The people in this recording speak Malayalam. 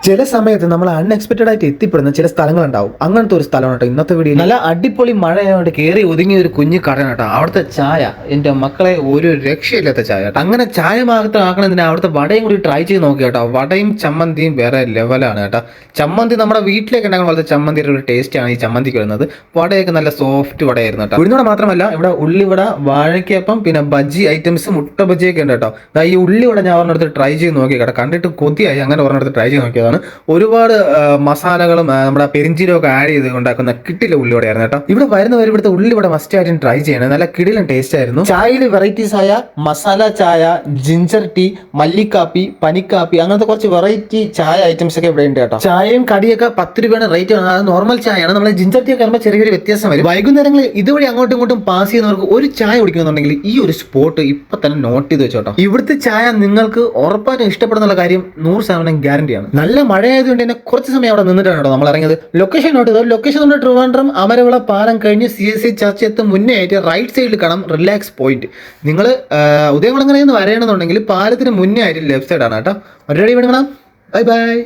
ചില സമയത്ത് നമ്മൾ അൺഎക്സ്പെക്റ്റഡ് ആയിട്ട് എത്തിപ്പെടുന്ന ചില സ്ഥലങ്ങളുണ്ടാവും. അങ്ങനത്തെ ഒരു സ്ഥലമാണ് കേട്ടോ ഇന്നത്തെ വീഡിയോ. നല്ല അടിപൊളി മഴയായിട്ട് കയറി ഒതുങ്ങിയ ഒരു കുഞ്ഞു കടയാണ് കേട്ടോ. അവിടുത്തെ ചായ എൻ്റെ മക്കളെ ഒരു രക്ഷയില്ലാത്ത ചായ കേട്ടോ. അങ്ങനെ ചായ മാത്രമാക്കണതിന് അവിടുത്തെ വടയും കൂടി ട്രൈ ചെയ്ത് നോക്കി കേട്ടോ. വടയും ചമ്മന്തിയും വേറെ ലെവലാണ് കേട്ടോ. ചമ്മന്തി നമ്മുടെ വീട്ടിലേക്ക് ഉണ്ടാകുന്ന പോലത്തെ ചമ്മന്തിയുടെ ഒരു ടേസ്റ്റാണ് ഈ ചമ്മന്തിക്ക് വരുന്നത്. വടയൊക്കെ നല്ല സോഫ്റ്റ് വടയായിരുന്നു കേട്ടോ. ഉഴുന്നോടെ മാത്രമല്ല ഇവിടെ ഉള്ളിവട, വാഴയ്ക്കപ്പം, പിന്നെ ബജ്ജി ഐറ്റംസ്, മുട്ട ബജ്ജിയൊക്കെ ഉണ്ട് കേട്ടോ. ഈ ഉള്ളിവട ഞാൻ ഒരെണ്ണടുത്ത് ട്രൈ ചെയ്ത് നോക്കി കേട്ടോ. കണ്ടിട്ട് കൊതിയായി, അങ്ങനെ ഒരെണ്ണടുത്ത് ട്രൈ ചെയ്ത് നോക്കിയതാണ്. ഒരുപാട് മസാലകളും നമ്മുടെ പെരിഞ്ചീരമൊക്കെ ആഡ് ചെയ്ത് ഉണ്ടാക്കുന്ന കിട്ടില്ല ഉള്ളിവടയായിരുന്നു കേട്ടോ. ഇവിടെ വരുന്നവർ ഇവിടുത്തെ ഉള്ളിവട മസ്റ്റ് ആയിട്ടും ട്രൈ ചെയ്യണം. നല്ല കിടിലൻ ടേസ്റ്റ് ആയിരുന്നു. ചായയിൽ വെറൈറ്റീസ് ആയ മസാല ചായ, ജിഞ്ചർ ടീ, മല്ലിക്കാപ്പി, പനിക്കാപ്പി, അങ്ങനത്തെ കുറച്ച് വെറൈറ്റി ചായ ഐറ്റംസ് ഒക്കെ ഇവിടെ ഉണ്ട് കേട്ടോ. ചായയും കടിയൊക്കെ 10 രൂപയാണ് റേറ്റ് ആണ്. അത് നോർമൽ ചായയാണ്. നമ്മൾ ജിഞ്ചർ ടീ ഒക്കെ ആകുമ്പോൾ ചെറിയൊരു വ്യത്യാസം വരും. വൈകുന്നേരങ്ങളിൽ ഇതുവഴി അങ്ങോട്ടും ഇങ്ങോട്ടും പാസ് ചെയ്യുന്നവർക്ക് ഒരു ചായ കുടിക്കുന്നുണ്ടെങ്കിൽ ഈ ഒരു സ്പോട്ട് ഇപ്പൊ തന്നെ നോട്ട് ചെയ്ത് വെച്ചോട്ടോ. ഇവിടുത്തെ ചായ നിങ്ങൾക്ക് ഉറപ്പായിട്ടും ഇഷ്ടപ്പെടുന്നുള്ള കാര്യം 100% ഗ്യാരണ്ടിയാണ്. നല്ല മഴയായതുകൊണ്ട് തന്നെ കുറച്ച് സമയം അവിടെ നിന്നിട്ടാണ് കേട്ടോ നമ്മൾ ഇറങ്ങിയത്. ലൊക്കേഷൻ നോട്ട് ചെയ്തത്. ലൊക്കേഷൻ നമ്മുടെ ട്രിവാൻഡ്രം അമരവിള പാലം കഴിഞ്ഞ് CSC ചർച്ച് എത്തും മുന്നേ ആയിട്ട് റൈറ്റ് സൈഡിൽ കാണാം റിലാക്സ് പോയിന്റ്. നിങ്ങൾ ഉദയകുളങ്ങരയിൽ നിന്ന് വരണമെന്നുണ്ടെങ്കിൽ പാലത്തിന് മുന്നേ ആയിട്ട് ലെഫ്റ്റ് സൈഡാണ് കേട്ടോ. ഒരടി വേണം. Bye bye.